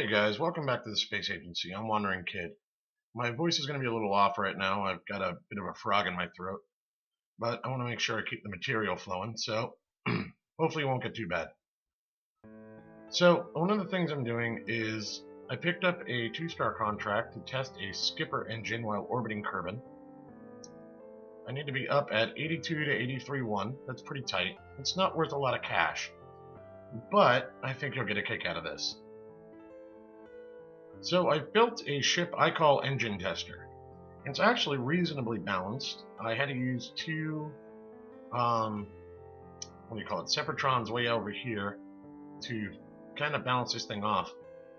Hey guys, welcome back to the Space Agency. I'm Wandering Kid. My voice is going to be a little off right now. I've got a bit of a frog in my throat, but I want to make sure I keep the material flowing, so hopefully it won't get too bad. So, one of the things I'm doing is I picked up a 2-star contract to test a skipper engine while orbiting Kerbin. I need to be up at 82 to 83.1. That's pretty tight. It's not worth a lot of cash, but I think you'll get a kick out of this. So I've built a ship I call Engine Tester. It's actually reasonably balanced. I had to use two, Separatrons way over here to kind of balance this thing off.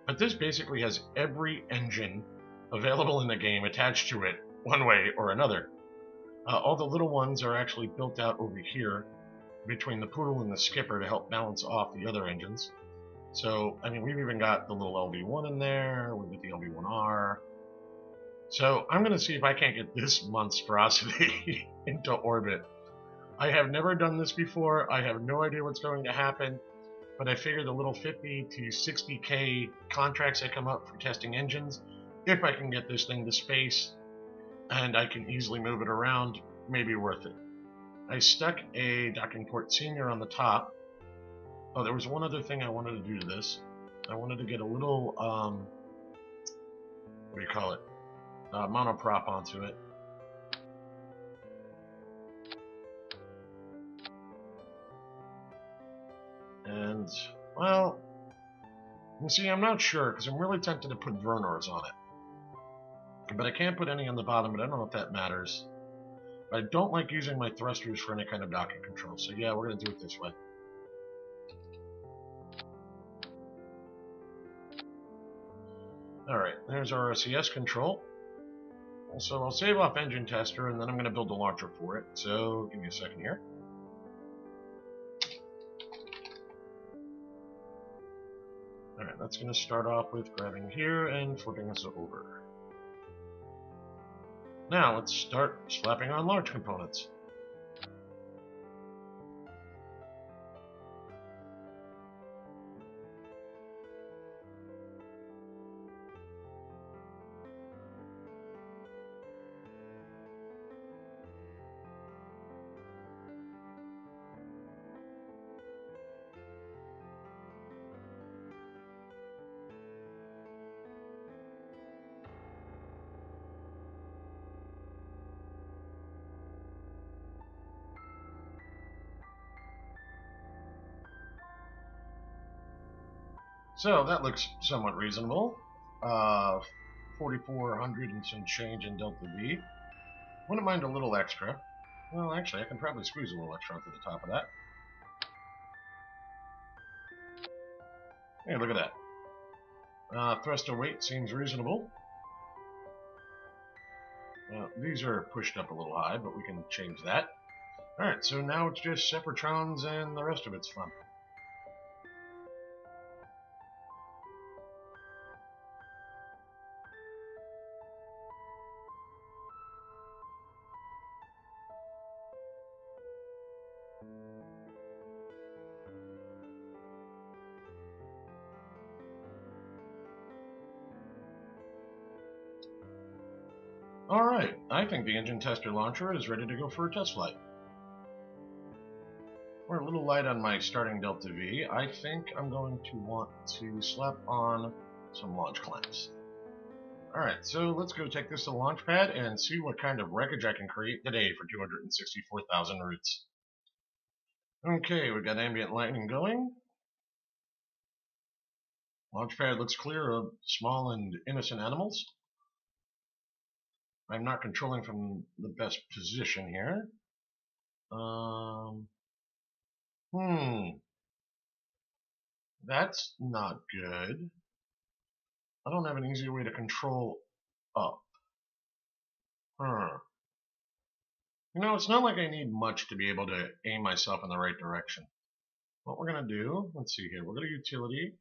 But this basically has every engine available in the game attached to it one way or another. All the little ones are actually built out over here between the poodle and the skipper to help balance off the other engines. So, I mean, we've even got the little LV1 in there, we've got the LV1R. So, I'm going to see if I can't get this monstrosity into orbit. I have never done this before, I have no idea what's going to happen, but I figure the little 50 to 60k contracts that come up for testing engines, if I can get this thing to space, and I can easily move it around, may be worth it. I stuck a docking port senior on the top. Oh, there was one other thing I wanted to do to this. I wanted to get a little, monoprop onto it. And, well, you see, I'm not sure, because I'm really tempted to put Vernors on it. But I can't put any on the bottom, but I don't know if that matters. But I don't like using my thrusters for any kind of docking control, so yeah, we're going to do it this way. Alright, there's our RCS control. So I'll save off Engine Tester, and then I'm going to build a launcher for it. So give me a second here. Alright, that's going to start off with grabbing here and flipping us over. Now let's start slapping on large components. So that looks somewhat reasonable. 4,400 and some change in Delta V. Wouldn't mind a little extra. Well, actually, I can probably squeeze a little extra onto the top of that. Hey, look at that. Thrust to weight seems reasonable. These are pushed up a little high, but we can change that. Alright, so now it's just Separatrons and the rest of it's fun. Alright, I think the Engine Tester launcher is ready to go for a test flight. We're a little light on my starting Delta V. I think I'm going to want to slap on some launch clamps. Alright, so let's go take this to the launch pad and see what kind of wreckage I can create today for 264,000 roots. Okay, we've got ambient lighting going. Launch pad looks clear of small and innocent animals. I'm not controlling from the best position here. That's not good. I don't have an easy way to control up. You know, it's not like I need much to be able to aim myself in the right direction. What we're going to do, let's see here, we'll go to Utility.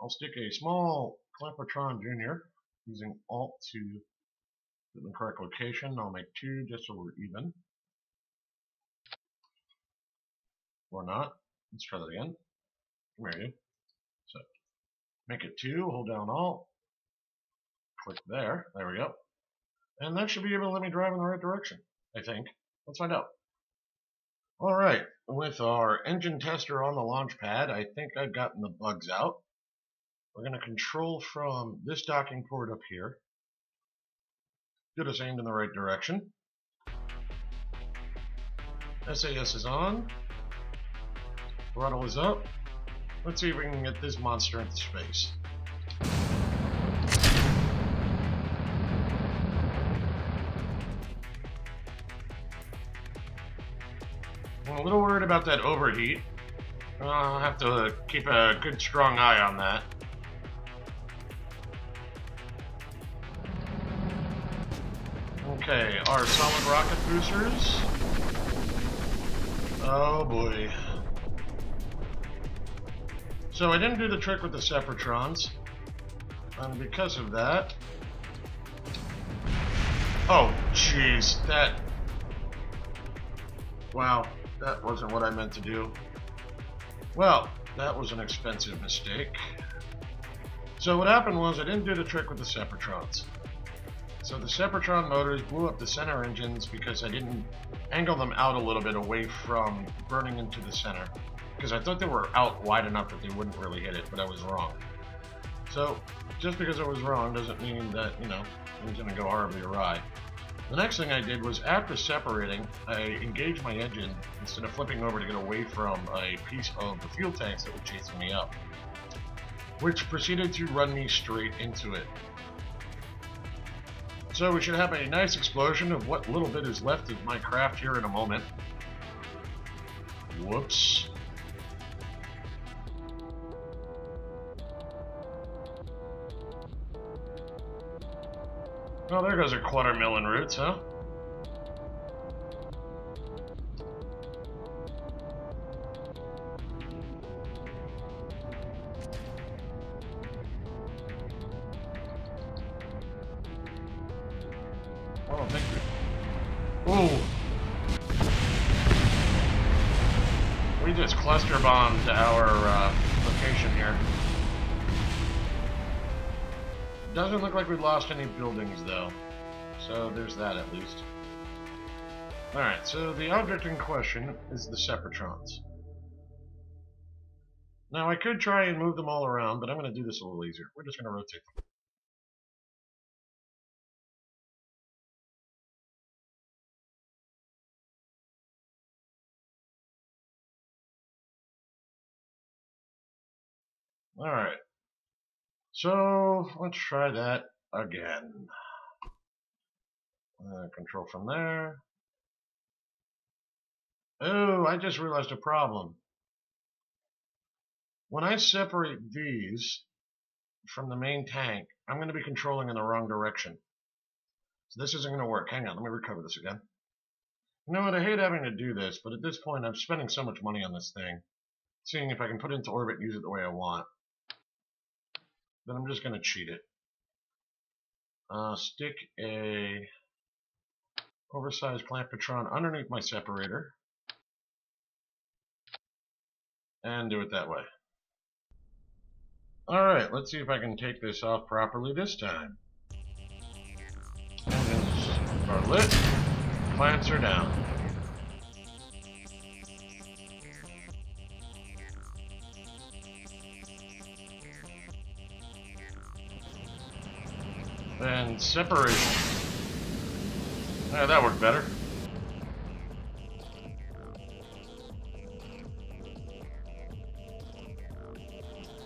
I'll stick a small Clampotron Jr. using Alt to get in the correct location. I'll make 2 just so we're even. Or not. Let's try that again. Come here, you. So, Make it 2, hold down Alt, click there, there we go. And that should be able to let me drive in the right direction, I think. Let's find out. Alright, with our engine tester on the launch pad, I think I've gotten the bugs out. We're going to control from this docking port up here. Get us aimed in the right direction. SAS is on. Throttle is up. Let's see if we can get this monster into space. I'm a little worried about that overheat. I'll have to keep a good strong eye on that. Okay, our solid rocket boosters. Oh boy. So I didn't do the trick with the Separatrons, and because of that... Oh, jeez, that... Wow, that wasn't what I meant to do. Well, that was an expensive mistake. So what happened was I didn't do the trick with the Separatrons. So the Separatron motors blew up the center engines because I didn't angle them out a little bit away from burning into the center. Because I thought they were out wide enough that they wouldn't really hit it, but I was wrong. So, just because I was wrong doesn't mean that, you know, it was going to go horribly awry. The next thing I did was, after separating, I engaged my engine instead of flipping over to get away from a piece of the fuel tanks that were chasing me up, which proceeded to run me straight into it. So we should have a nice explosion of what little bit is left of my craft here in a moment. Whoops. Oh, there goes a $250,000 in roots, huh? Oh, thank you. Ooh. We just cluster bombed our location here. Doesn't look like we lost any buildings, though. So there's that, at least. Alright, so the object in question is the Separatrons. Now, I could try and move them all around, but I'm going to do this a little easier. We're just going to rotate them. Alright. So, let's try that again. Control from there. Oh, I just realized a problem. When I separate these from the main tank, I'm going to be controlling in the wrong direction. So this isn't going to work. Hang on, let me recover this again. You know what, I hate having to do this, but at this point I'm spending so much money on this thing. Seeing if I can put it into orbit and use it the way I want. Then I'm just going to cheat it. Stick a oversized Clampatron underneath my separator. And do it that way. Alright, let's see if I can take this off properly this time. Engines are lit. Clamps are down. And separation. Yeah, that worked better.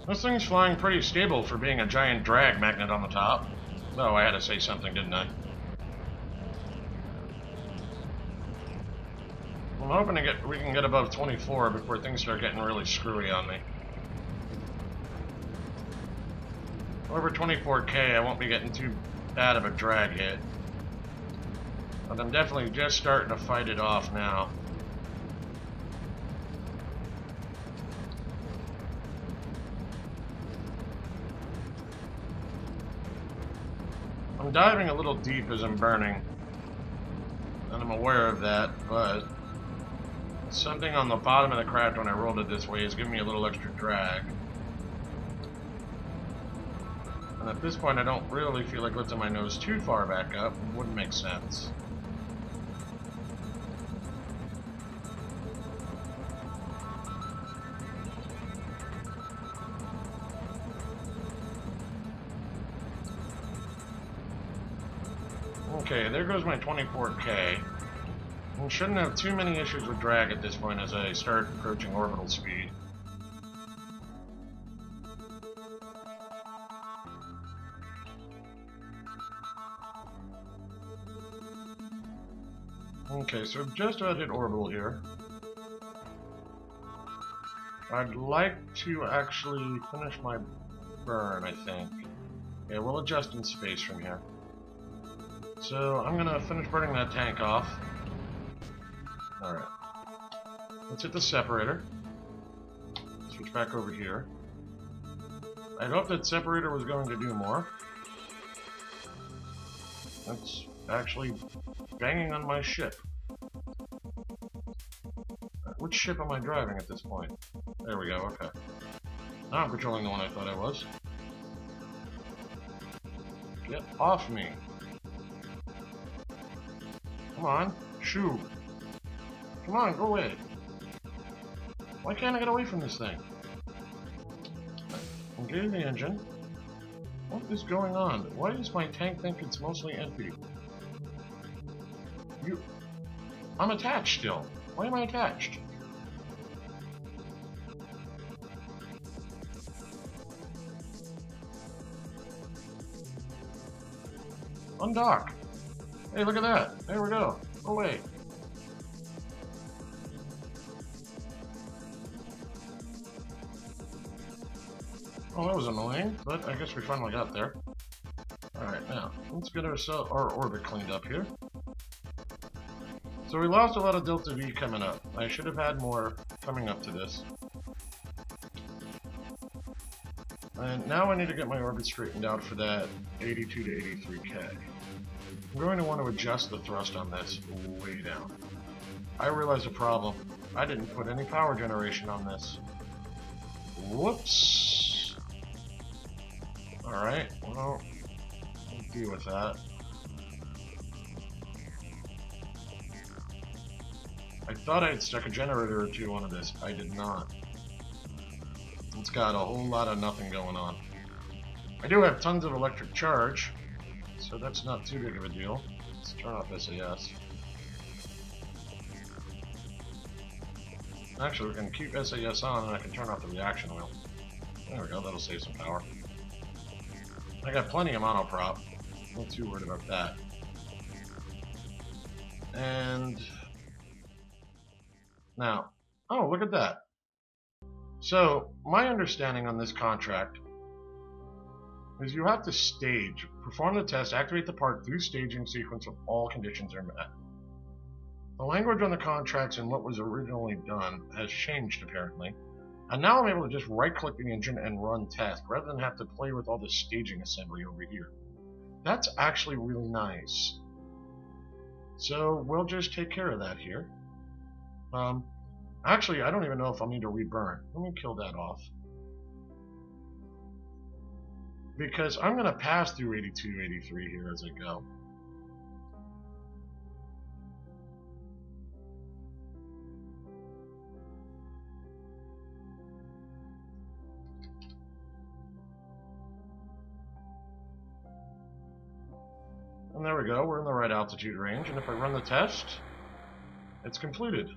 This thing's flying pretty stable for being a giant drag magnet on the top. Oh, I had to say something, didn't I? I'm hoping we can get above 24 before things start getting really screwy on me. Over 24K, I won't be getting too bad of a drag hit. But I'm definitely just starting to fight it off now. I'm diving a little deep as I'm burning, and I'm aware of that, but something on the bottom of the craft when I rolled it this way is giving me a little extra drag. And at this point, I don't really feel like lifting my nose too far back up. It wouldn't make sense. Okay, there goes my 24K. I shouldn't have too many issues with drag at this point as I start approaching orbital speed. Okay, so just about hit orbital here. I'd like to actually finish my burn, I think. Yeah, we'll adjust in space from here. So I'm gonna finish burning that tank off. Alright. Let's hit the separator. Switch back over here. I hope that separator was going to do more. That's actually banging on my ship. Which ship am I driving at this point? There we go, okay. Now I'm controlling the one I thought I was. Get off me. Come on, shoo. Come on, go away. Why can't I get away from this thing? Engage the engine. What is going on? Why does my tank think it's mostly empty? I'm attached still. Why am I attached? Undock. Hey, look at that. There we go. Go away. Oh, that was annoying, but I guess we finally got there. Alright, now, let's get our orbit cleaned up here. So we lost a lot of Delta V coming up. I should have had more coming up to this. And now I need to get my orbit straightened out for that 82 to 83K. I'm going to want to adjust the thrust on this way down. I realized a problem. I didn't put any power generation on this. Whoops. Alright, well, we'll deal with that. I thought I had stuck a generator or two onto this. I did not. It's got a whole lot of nothing going on. I do have tons of electric charge, so that's not too big of a deal. Let's turn off SAS. Actually, we can keep SAS on and I can turn off the reaction wheel. There we go, that'll save some power. I got plenty of monoprop. Not too worried about that. And now, oh, look at that. So, my understanding on this contract is you have to stage, perform the test, activate the part through staging sequence if all conditions are met. The language on the contracts and what was originally done has changed apparently, and now I'm able to just right-click the engine and run test rather than have to play with all this staging assembly over here. That's actually really nice. So we'll just take care of that here. Actually, I don't even know if I'll need to reburn. Let me kill that off. Because I'm going to pass through 82, 83 here as I go. And there we go, we're in the right altitude range, and if I run the test, it's completed.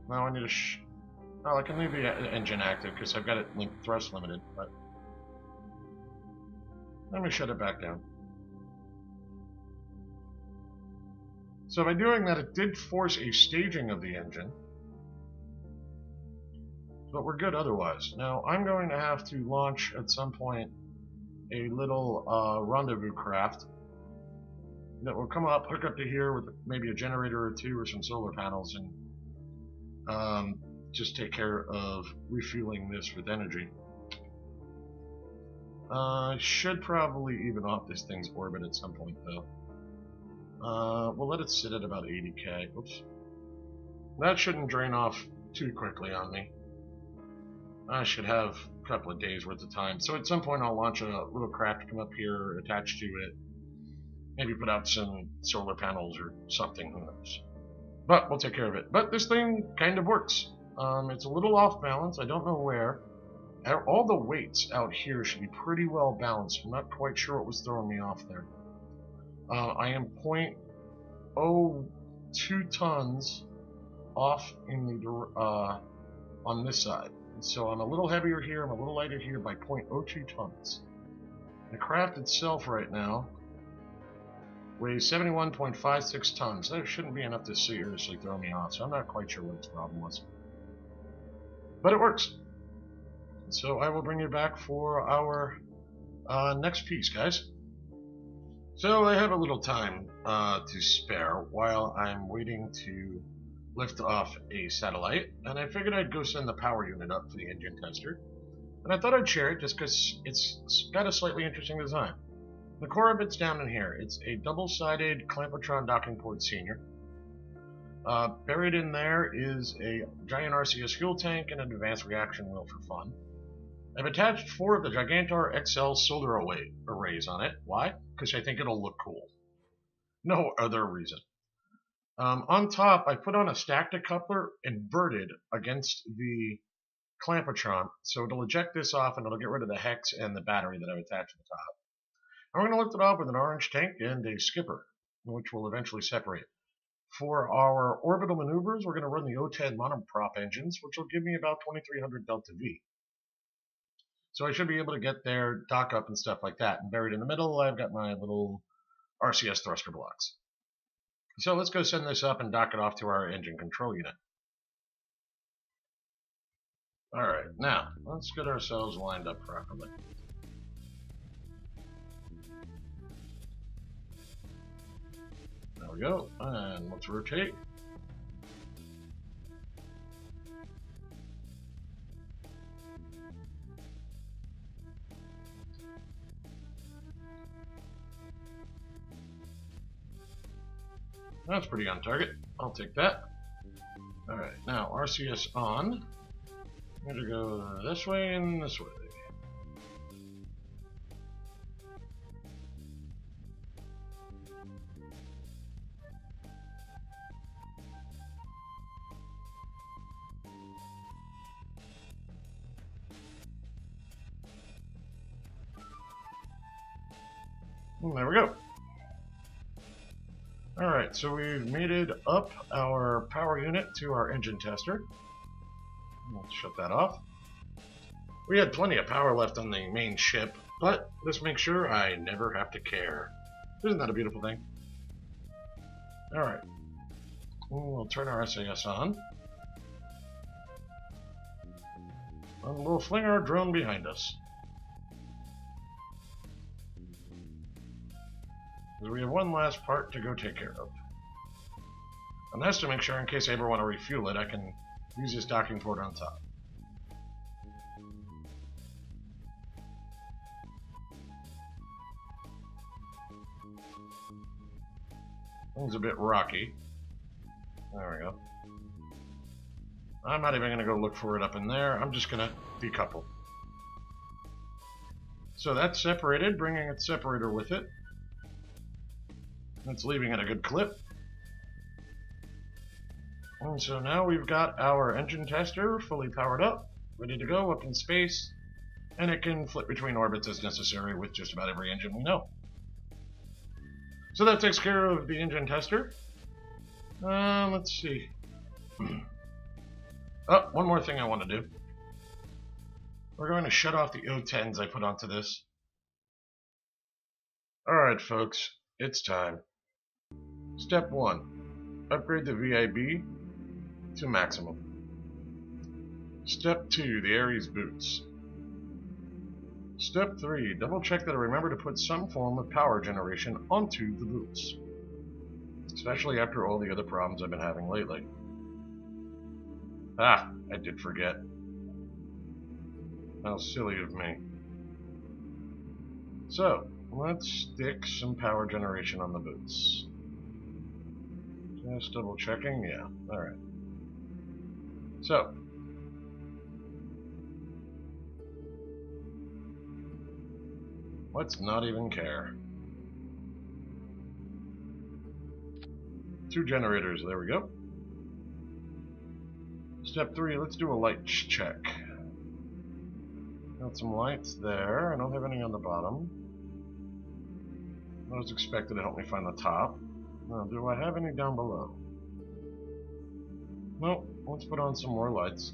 Now I need to oh, I can leave the engine active because I've got it thrust limited, but let me shut it back down. So by doing that, it did force a staging of the engine, but we're good otherwise. Now I'm going to have to launch at some point a little rendezvous craft that will come up, hook up to here with maybe a generator or two or some solar panels, and just take care of refueling this with energy. Should probably even off this thing's orbit at some point though. We'll let it sit at about 80K. Oops. That shouldn't drain off too quickly on me. I should have couple of days worth of time. So at some point I'll launch a little craft to come up here, attach to it, maybe put out some solar panels or something, who knows. But we'll take care of it. But this thing kind of works. It's a little off balance, I don't know where. All the weights out here should be pretty well balanced. I'm not quite sure what was throwing me off there. I am 0.02 tons off in the on this side. So I'm a little heavier here, I'm a little lighter here by 0.02 tons. The craft itself right now weighs 71.56 tons. That shouldn't be enough to seriously throw me off, so I'm not quite sure what its problem was. But it works. So I will bring you back for our next piece, guys. So I have a little time to spare while I'm waiting to lift off a satellite, and I figured I'd go send the power unit up for the engine tester. And I thought I'd share it just because it's got a slightly interesting design. The core of it's down in here. It's a double-sided Clampotron docking port senior. Buried in there is a giant RCS fuel tank and an advanced reaction wheel for fun. I've attached 4 of the Gigantor XL solar arrays on it. Why? Because I think it'll look cool. No other reason. On top, I put on a stack decoupler inverted against the Clampotron, so it'll eject this off and it'll get rid of the hex and the battery that I've attached to the top. And we're going to lift it off with an orange tank and a skipper, which will eventually separate. For our orbital maneuvers, we're going to run the O10 monoprop engines, which will give me about 2300 delta V. So I should be able to get there, dock up and stuff like that. And buried in the middle, I've got my little RCS thruster blocks. So let's go send this up and dock it off to our engine control unit. Alright, now, let's get ourselves lined up properly. There we go, and let's rotate. That's pretty on target. I'll take that. Alright, now RCS on. I'm going to go this way and this way. And there we go. Alright, so we've mated up our power unit to our engine tester. Let's shut that off. We had plenty of power left on the main ship, but this makes sure I never have to care. Isn't that a beautiful thing? Alright. We'll turn our SAS on. And we'll fling our drone behind us. We have one last part to go take care of. And that's to make sure, in case I ever want to refuel it, I can use this docking port on top. Thing's a bit rocky. There we go. I'm not even going to go look for it up in there. I'm just going to decouple. So that's separated, bringing its separator with it. It's leaving at a good clip. And so now we've got our engine tester fully powered up, ready to go up in space, and it can flip between orbits as necessary with just about every engine we know. So that takes care of the engine tester. Let's see. Oh, one more thing I want to do. We're going to shut off the O10s I put onto this. Alright folks, it's time. Step 1. Upgrade the VIB to maximum. Step 2. The Ares boots. Step 3. Double check that I remember to put some form of power generation onto the boots. Especially after all the other problems I've been having lately. Ah, I did forget. How silly of me. So, let's stick some power generation on the boots. Just double checking, yeah, alright. So, Let's not even care. 2 generators, there we go. Step 3, let's do a lights check. Got some lights there. I don't have any on the bottom. I was expected to help me find the top. Now, do I have any down below? Nope. Let's put on some more lights.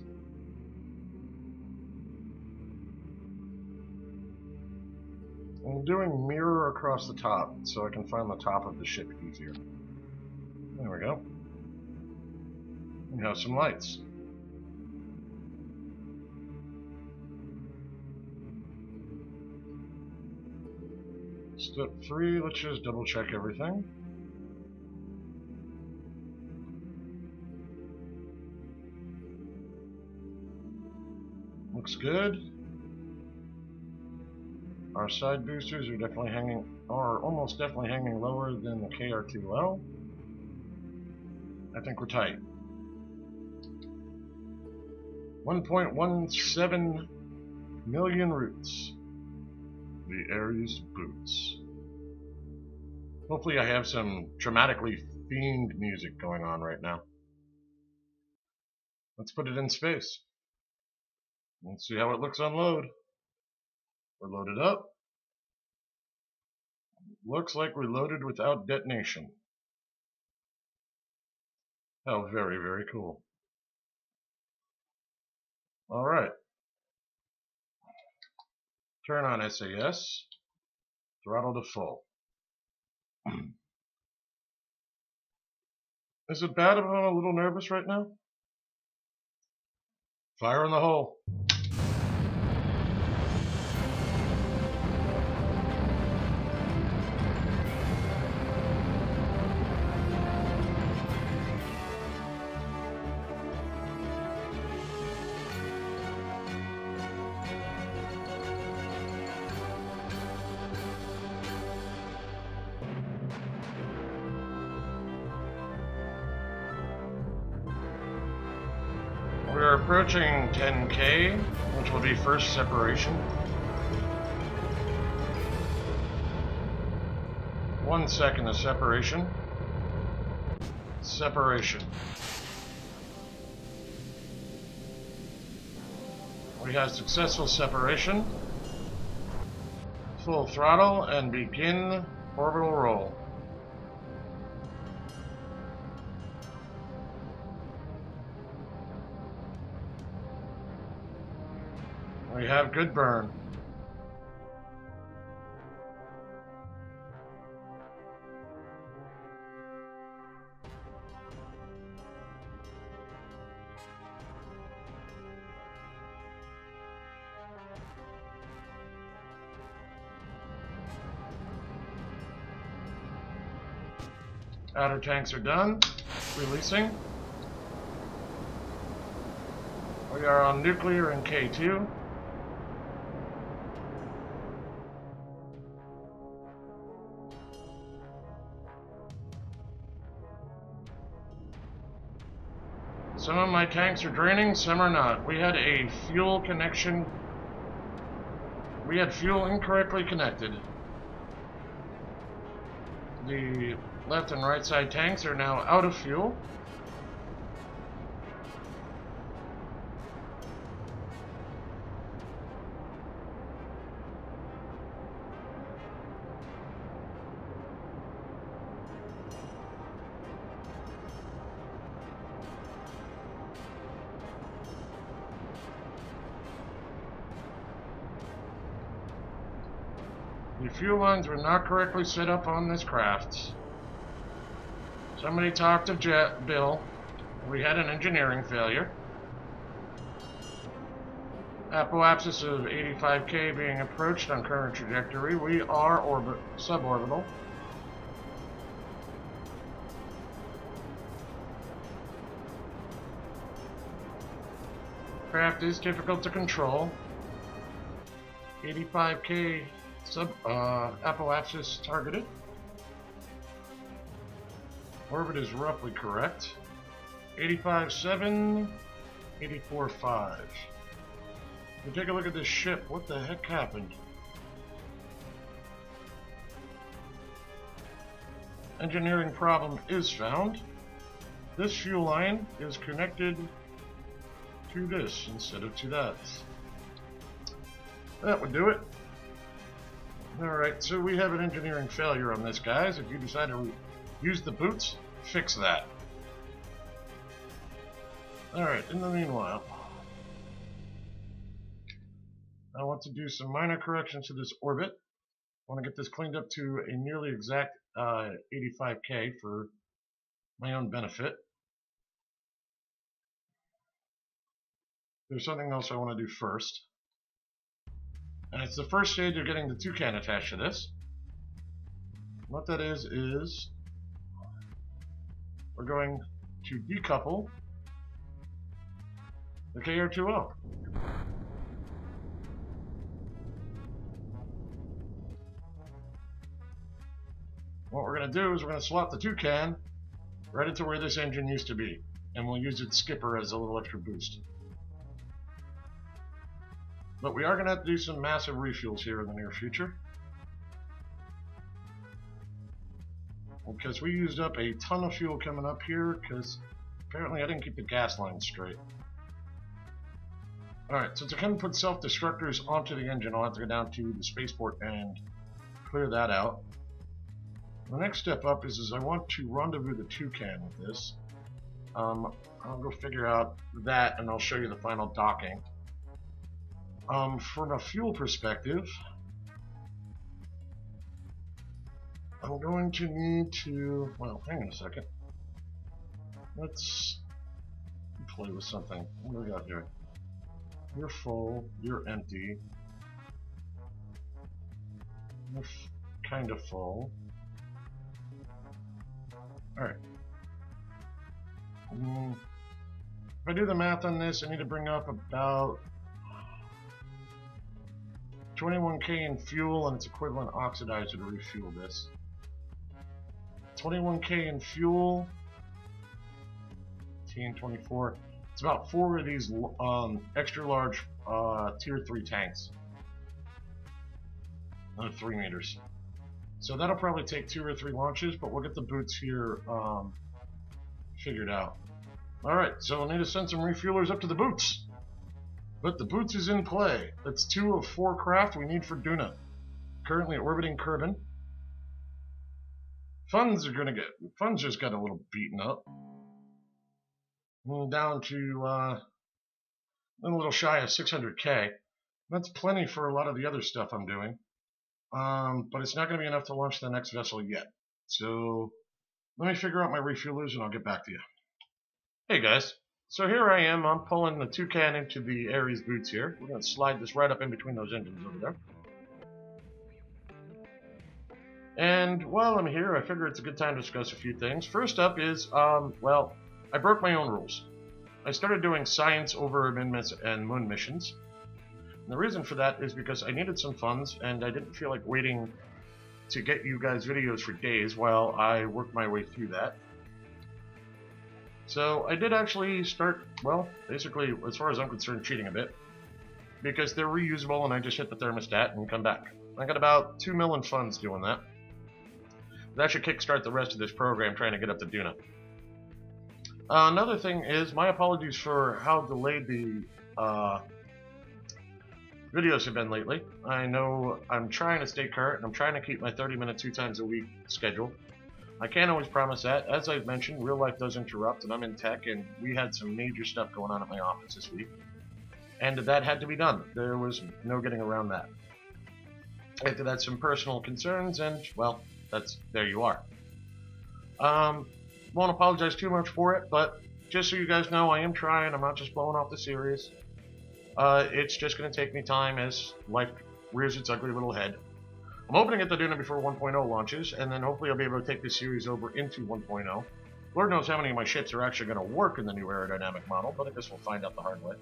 I'm doing mirror across the top so I can find the top of the ship easier. There we go. We have some lights. Step 3, let's just double check everything. Looks good. Our side boosters are definitely hanging, or almost definitely hanging lower than the KR2L. I think we're tight. 1.17 million roots. The Ares boots. Hopefully I have some dramatically themed music going on right now. Let's put it in space. Let's see how it looks on load. We're loaded up. Looks like we're loaded without detonation. How very, very cool. Alright. Turn on SAS. Throttle to full. Is it bad if I'm a little nervous right now? Fire in the hole. We're approaching 10K, which will be first separation. 1 second of separation. Separation. We have successful separation. Full throttle and begin orbital roll. We have good burn. Outer tanks are done. Releasing. We are on nuclear in K2. Some of my tanks are draining, some are not. We had a fuel connection. We had fuel incorrectly connected. The left and right side tanks are now out of fuel. The fuel lines were not correctly set up on this craft. Somebody talked to Bill. We had an engineering failure. Apoapsis of 85K being approached on current trajectory. We are suborbital. Craft is difficult to control. 85K apoapsis targeted. Orbit is roughly correct. 85.7, 84.5. We take a look at this ship. What the heck happened? engineering problem is found. This fuel line is connected to this instead of to that. That would do it. Alright, so we have an engineering failure on this, guys. If you decide to use the boots, fix that. Alright, in the meanwhile, I want to do some minor corrections to this orbit. I want to get this cleaned up to a nearly exact 85K for my own benefit. There's something else I want to do first. And it's the first stage of getting the toucan attached to this. What that is we're going to decouple the KR2O. What we're going to do is we're going to slot the toucan right into where this engine used to be, and we'll use its skipper as a little extra boost. But we are going to have to do some massive refuels here in the near future, because we used up a ton of fuel coming up here because apparently I didn't keep the gas line straight. Alright, so to come put self-destructors onto the engine, I'll have to go down to the spaceport and clear that out. The next step up is I want to rendezvous the toucan with this. I'll go figure out that and I'll show you the final docking. From a fuel perspective, I'm going to need to, well, hang on a second. Let's play with something. What do we got here? You're full, you're empty. You're kind of full. Alright. If I do the math on this, I need to bring up about 21K in fuel and its equivalent oxidizer to refuel this. 21K in fuel, 24. It's about 4 of these extra large tier 3 tanks. 3 meters. So that'll probably take 2 or 3 launches, but we'll get the boots here figured out. Alright, so we'll need to send some refuelers up to the boots. But the boots is in play. That's 2 of 4 craft we need for Duna. Currently orbiting Kerbin. Funds just got a little beaten up. Down to a little shy of 600K. That's plenty for a lot of the other stuff I'm doing. But it's not going to be enough to launch the next vessel yet. So let me figure out my refuelers and I'll get back to you. Hey guys, so here I am. I'm pulling the toucan into the Ares boots here. We're going to slide this right up in between those engines over there. And while I'm here, I figure it's a good time to discuss a few things. First up is, well, I broke my own rules. I started doing science over and moon missions. And the reason for that is because I needed some funds, and I didn't feel like waiting to get you guys videos for days while I worked my way through that. So I did actually start, well, basically, as far as I'm concerned, cheating a bit. Because they're reusable, and I just hit the thermostat and come back. I got about 2 mil in funds doing that. That should kickstart the rest of this program trying to get up to Duna. Another thing is, my apologies for how delayed the videos have been lately. I know I'm trying to stay current, and I'm trying to keep my 30-minute 2 times a week schedule. I can't always promise that. As I've mentioned, real life does interrupt, and I'm in tech, and we had some major stuff going on at my office this week. And that had to be done. There was no getting around that. I had some personal concerns, and, well, there you are. Won't apologize too much for it, but just so you guys know, I am trying. I'm not just blowing off the series. It's just going to take me time as life rears its ugly little head. I'm hoping to get the Duna before 1.0 launches, and then hopefully I'll be able to take this series over into 1.0. Lord knows how many of my ships are actually going to work in the new aerodynamic model, but I guess we'll find out the hard way.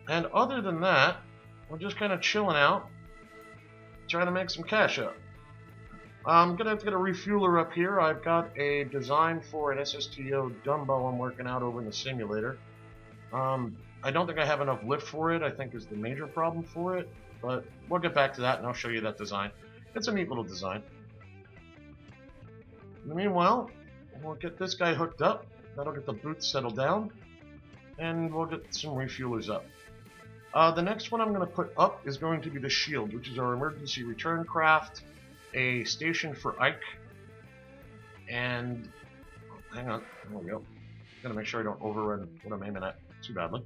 And other than that, we're just kind of chilling out, trying to make some cash up. I'm going to have to get a refueler up here. I've got a design for an SSTO Dumbo I'm working out over in the simulator. I don't think I have enough lift for it, I think is the major problem for it, but we'll get back to that and I'll show you that design. It's a neat little design. Meanwhile, we'll get this guy hooked up. That'll get the boots settled down. And we'll get some refuelers up. The next one I'm going to put up is going to be the shield, which is our emergency return craft, a station for Ike, and hang on, there we go. Gotta make sure I don't overrun what I'm aiming at too badly.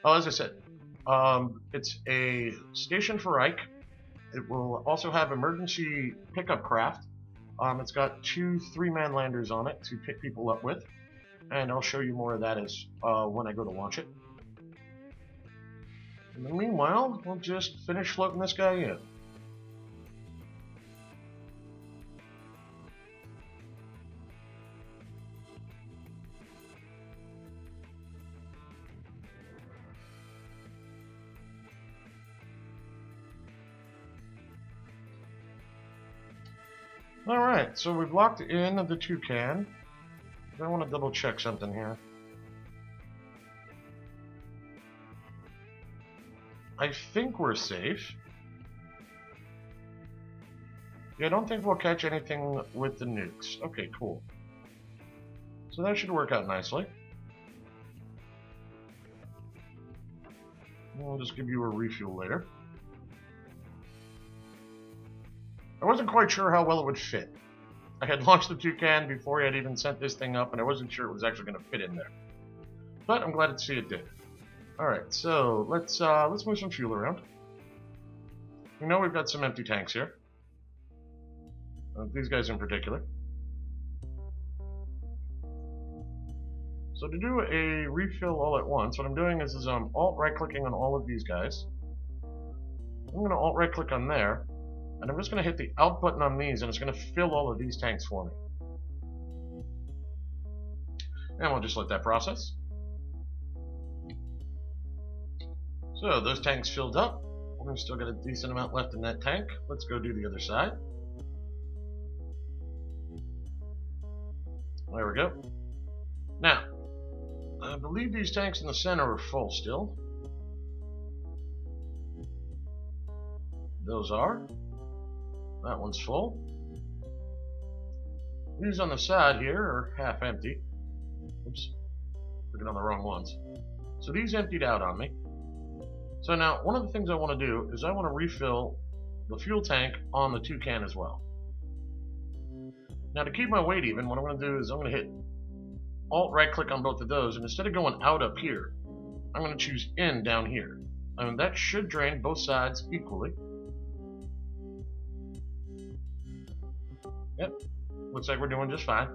Oh, as I said, it's a station for Ike. It will also have emergency pickup craft. It's got 2 3-man landers on it to pick people up with, and I'll show you more of that as when I go to launch it. In the meanwhile, we'll just finish floating this guy in. Alright, so we've locked in the toucan. I want to double check something here. I think we're safe. Yeah, I don't think we'll catch anything with the nukes. Okay, cool. So that should work out nicely. We'll just give you a refuel later. I wasn't quite sure how well it would fit. I had launched the toucan before I had even sent this thing up, and I wasn't sure it was actually going to fit in there. But I'm glad to see it did. Alright, so let's move some fuel around. We know we've got some empty tanks here. These guys in particular. So to do a refill all at once, what I'm doing is I'm alt right-clicking on all of these guys. I'm going to alt right-click on there, and I'm just going to hit the out button on these, and it's going to fill all of these tanks for me. And we'll just let that process. So those tanks filled up. We've still got a decent amount left in that tank. Let's go do the other side. There we go. Now, I believe these tanks in the center are full still. Those are. That one's full. These on the side here are half empty. Oops, looking on the wrong ones. So these emptied out on me. So now, one of the things I want to do is I want to refill the fuel tank on the toucan as well. Now, to keep my weight even, what I'm going to do is I'm going to hit alt right click on both of those, and instead of going out up here, I'm going to choose in down here. And that should drain both sides equally. Yep, looks like we're doing just fine.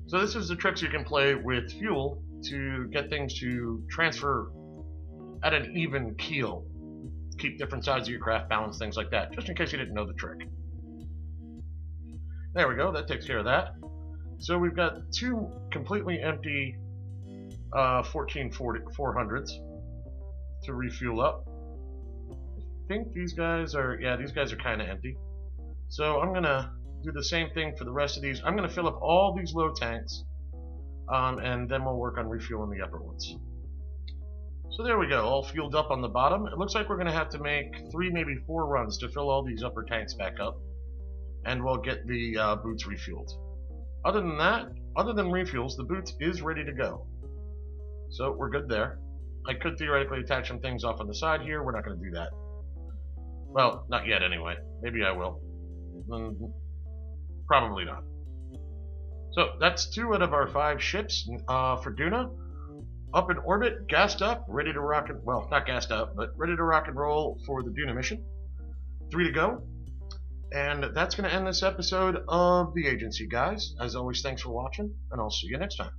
So this is the tricks you can play with fuel to get things to transfer at an even keel. Keep different sides of your craft balanced, things like that, just in case you didn't know the trick. There we go, that takes care of that. So we've got 2 completely empty 14-400s to refuel up. I think these guys are, yeah, these guys are kind of empty. So I'm going to do the same thing for the rest of these. I'm going to fill up all these low tanks, and then we'll work on refueling the upper ones. So there we go, all fueled up on the bottom. It looks like we're going to have to make 3, maybe 4 runs to fill all these upper tanks back up, and we'll get the boots refueled. Other than that, other than refuels, the boots is ready to go. So we're good there. I could theoretically attach some things off on the side here. We're not going to do that. Well, not yet anyway. Maybe I will. Probably not. So that's 2 out of our 5 ships for Duna. Up in orbit, gassed up, ready to rock and, well, not gassed up, but ready to rock and roll for the Duna mission. 3 to go. And that's going to end this episode of The Agency, guys. As always, thanks for watching, and I'll see you next time.